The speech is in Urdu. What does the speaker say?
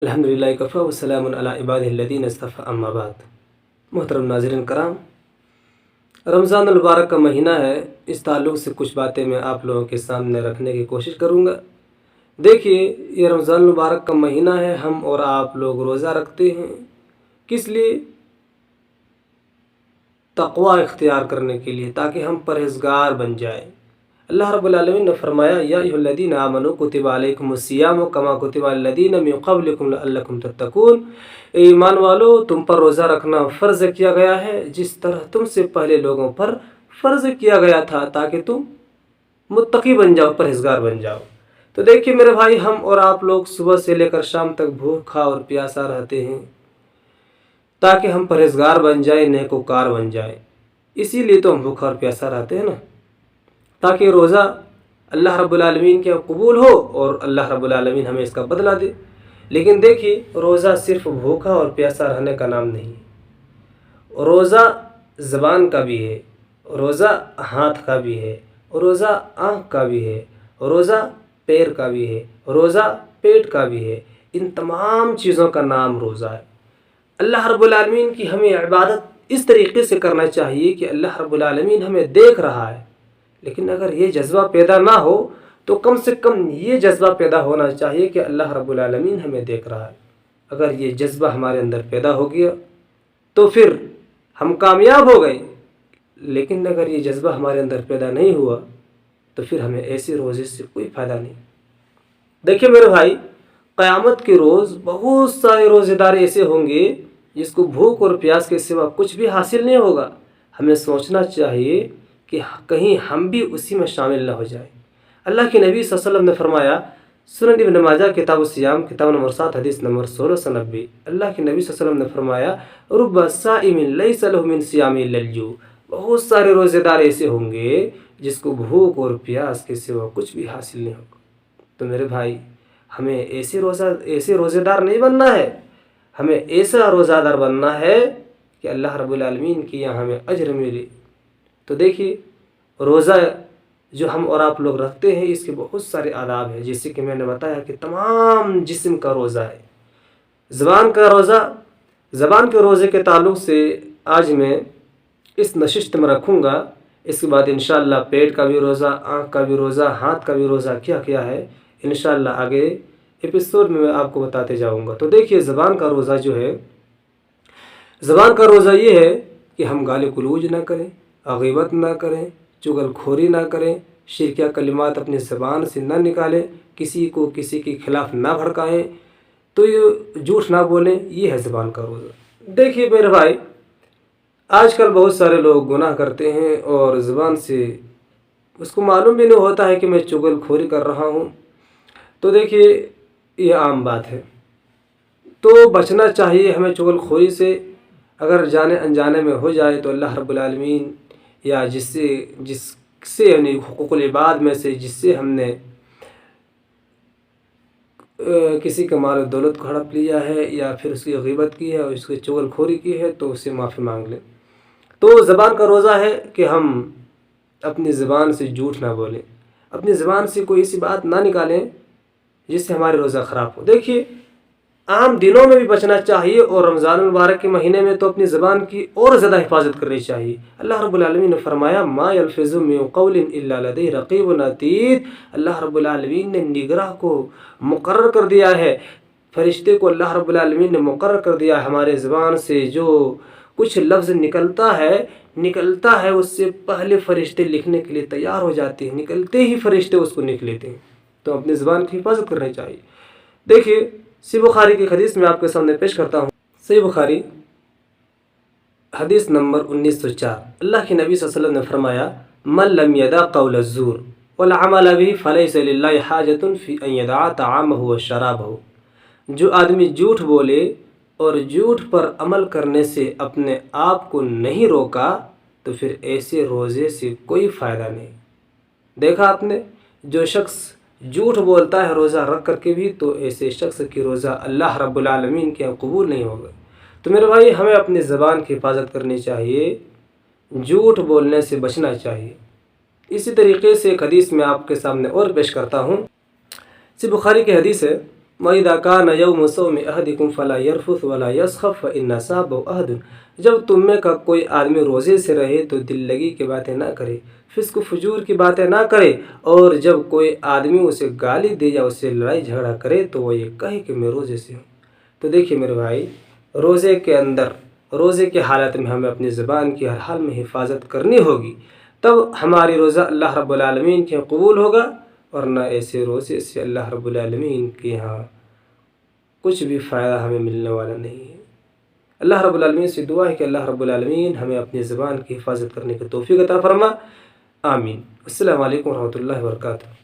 الحمدللہ کفا وسلام علی عبادہ الذین اصطفی اما بعد۔ محترم ناظرین کرام، رمضان المبارک کا مہینہ ہے، اس تعلق سے کچھ باتیں میں آپ لوگوں کے سامنے رکھنے کی کوشش کروں گا۔ دیکھیے، یہ رمضان المبارک کا مہینہ ہے، ہم اور آپ لوگ روزہ رکھتے ہیں کس لیے؟ تقوی اختیار کرنے کے لیے، تاکہ ہم پرہیزگار بن جائیں۔ اللہ رب العالمین نے فرمایا، یا ایھا الذین آمنوا کتب علیکم الصیام کما کتب علی الذین من قبلکم لعلکم تتقون۔ اے ایمان والو، تم پر روزہ رکھنا فرض کیا گیا ہے جس طرح تم سے پہلے لوگوں پر فرض کیا گیا تھا، تاکہ تم متقی بن جاؤ، پرہیزگار بن جاؤ۔ تو دیکھیے میرے بھائی، ہم اور آپ لوگ صبح سے لے کر شام تک بھوکا اور پیاسا رہتے ہیں، تاکہ ہم پرہیزگار بن جائیں، نیکوکار بن جائیں۔ اسی لیے تو ہم بھوکا اور پیاسا رہتے ہیں نا، تاکہ روزہ اللہ رب العالمین کے قبول ہو اور اللہ رب العالمین ہمیں اس کا بدلہ دے۔ لیکن دیکھیے، روزہ صرف بھوکا اور پیاسا رہنے کا نام نہیں ہے، روزہ زبان کا بھی ہے، روزہ ہاتھ کا بھی ہے، روزہ آنکھ کا بھی ہے، روزہ پیر کا بھی ہے، روزہ پیٹ کا بھی ہے۔ ان تمام چیزوں کا نام روزہ ہے۔ اللہ رب العالمین کی ہمیں عبادت اس طریقے سے کرنا چاہیے کہ اللہ رب العالمین ہمیں دیکھ رہا ہے، لیکن اگر یہ جذبہ پیدا نہ ہو تو کم سے کم یہ جذبہ پیدا ہونا چاہیے کہ اللہ رب العالمین ہمیں دیکھ رہا ہے۔ اگر یہ جذبہ ہمارے اندر پیدا ہو گیا تو پھر ہم کامیاب ہو گئے، لیکن اگر یہ جذبہ ہمارے اندر پیدا نہیں ہوا تو پھر ہمیں ایسے روزے سے کوئی فائدہ نہیں۔ دیکھیں میرے بھائی، قیامت کے روز بہت سارے روزے دار ایسے ہوں گے جس کو بھوک اور پیاس کے سوا کچھ بھی حاصل نہیں ہوگا۔ ہمیں سوچنا چاہیے کہ کہیں ہم بھی اسی میں شامل نہ ہو جائیں۔ اللہ کے نبی صلی اللہ علیہ وسلم نے فرمایا، سنن ابن ماجہ کتاب الصیام کتاب نمبر 7 حدیث نمبر 1690، اللہ کے نبی صلی اللہ علیہ وسلم نے فرمایا، رب صائم لیس له من صیام الا الجوع۔ بہت سارے روزے دار ایسے ہوں گے جس کو بھوک اور پیاس کے سوا کچھ بھی حاصل نہیں ہوگا۔ تو میرے بھائی، ہمیں ایسے روزے دار نہیں بننا ہے، ہمیں ایسا روزہ دار بننا ہے کہ اللہ رب العالمین کی یہاں ہمیں اجر ملے۔ تو دیکھیے، روزہ جو ہم اور آپ لوگ رکھتے ہیں اس کے بہت سارے آداب ہیں، جیسے کہ میں نے بتایا کہ تمام جسم کا روزہ ہے۔ زبان کا روزہ، زبان کے روزے کے تعلق سے آج میں اس نشست میں رکھوں گا، اس کے بعد انشاءاللہ پیٹ کا بھی روزہ، آنکھ کا بھی روزہ، ہاتھ کا بھی روزہ کیا کیا ہے، انشاءاللہ آگے ایپیسوڈ میں آپ کو بتاتے جاؤں گا۔ تو دیکھیے، زبان کا روزہ جو ہے، زبان کا روزہ یہ ہے کہ ہم گالی گلوچ نہ کریں، غیبت نہ کریں، چغل کھوری نہ کریں، شرکیہ کلمات اپنی زبان سے نہ نکالیں، کسی کو کسی کے خلاف نہ بھڑکائیں، تو یہ جھوٹ نہ بولیں۔ یہ ہے زبان کا روزہ۔ دیکھیے میرے بھائی، آج کل بہت سارے لوگ گناہ کرتے ہیں اور زبان سے اس کو معلوم بھی نہیں ہوتا ہے کہ میں چغل کھوری کر رہا ہوں۔ تو دیکھیے، یہ عام بات ہے، تو بچنا چاہیے ہمیں چغل خوری سے۔ اگر جانے انجانے میں ہو جائے تو اللہ رب العالمین یا جس سے یعنی حقوق العباد میں سے جس سے ہم نے کسی کا مال و دولت کو ہڑپ لیا ہے یا پھر اس کی غیبت کی ہے اور اس کی چغل کھوری کی ہے تو اس سے معافی مانگ لیں۔ تو زبان کا روزہ ہے کہ ہم اپنی زبان سے جھوٹ نہ بولیں، اپنی زبان سے کوئی ایسی بات نہ نکالیں جس سے ہمارے روزہ خراب ہو۔ دیکھیے، عام دنوں میں بھی بچنا چاہیے اور رمضان المبارک کے مہینے میں تو اپنی زبان کی اور زیادہ حفاظت کرنی چاہیے۔ اللہ رب العالمین نے فرمایا، ما یلفظ من قول الا لدیہ رقیب عتید۔ اللہ رب العالمین نے نگراں کو مقرر کر دیا ہے، فرشتے کو اللہ رب العالمین نے مقرر کر دیا ہے۔ ہمارے زبان سے جو کچھ لفظ نکلتا ہے اس سے پہلے فرشتے لکھنے کے لیے تیار ہو جاتے ہیں، نکلتے ہی فرشتے اس کو لکھ لیتے ہیں۔ تو اپنی زبان کی حفاظت کرنی چاہیے۔ دیکھیے، صحیح بخاری کی حدیث میں آپ کے سامنے پیش کرتا ہوں۔ صحیح بخاری حدیث نمبر 1904، اللہ کے نبی صلی اللہ علیہ وسلم نے فرمایا، من لم يدع قول الزور والعمل به فليس لله حاجة في ان يدع طعامه وشرابه۔ جو آدمی جھوٹ بولے اور جھوٹ پر عمل کرنے سے اپنے آپ کو نہیں روکا تو پھر ایسے روزے سے کوئی فائدہ نہیں۔ دیکھا آپ نے، جو شخص جھوٹ بولتا ہے روزہ رکھ کر کے بھی، تو ایسے شخص کی روزہ اللہ رب العالمین کے قبول نہیں ہوگا۔ تو میرے بھائی، ہمیں اپنی زبان کی حفاظت کرنی چاہیے، جھوٹ بولنے سے بچنا چاہیے۔ اسی طریقے سے ایک حدیث میں آپ کے سامنے اور پیش کرتا ہوں۔ صحیح بخاری کی حدیث ہے، وَإِذَا كَانَ يَوْمُ صَوْمِ أَحَدِكُمْ فَلَا يَرْفُثْ وَلَا يَسْخَبْ فَإِنَّ صَابَهُ أَحَدٌ، جب تم میں کا کوئی آدمی روزے سے رہے تو دل لگی کی باتیں نہ کرے، فسق و فجور کی باتیں نہ کرے، اور جب کوئی آدمی اسے گالی دے یا اسے لڑائی جھگڑا کرے تو وہ یہ کہے کہ میں روزے سے ہوں۔ تو دیکھیے میرے بھائی، روزے کے اندر، روزے کی حالت میں ہمیں اپنی زبان کی ہر حال میں حفاظت کرنی ہوگی، تب ہماری روزہ اللہ رب العالمین کے قبول ہوگا، ورنہ ایسے روزے سے اللہ رب العالمین کے یہاں کچھ بھی فائدہ ہمیں ملنے والا نہیں ہے۔ اللہ رب العالمین سے دعا ہے کہ اللہ رب العالمین ہمیں اپنی زبان کی حفاظت کرنے کی توفیق عطا فرما، آمین۔ السلام علیکم ورحمۃ اللہ وبرکاتہ۔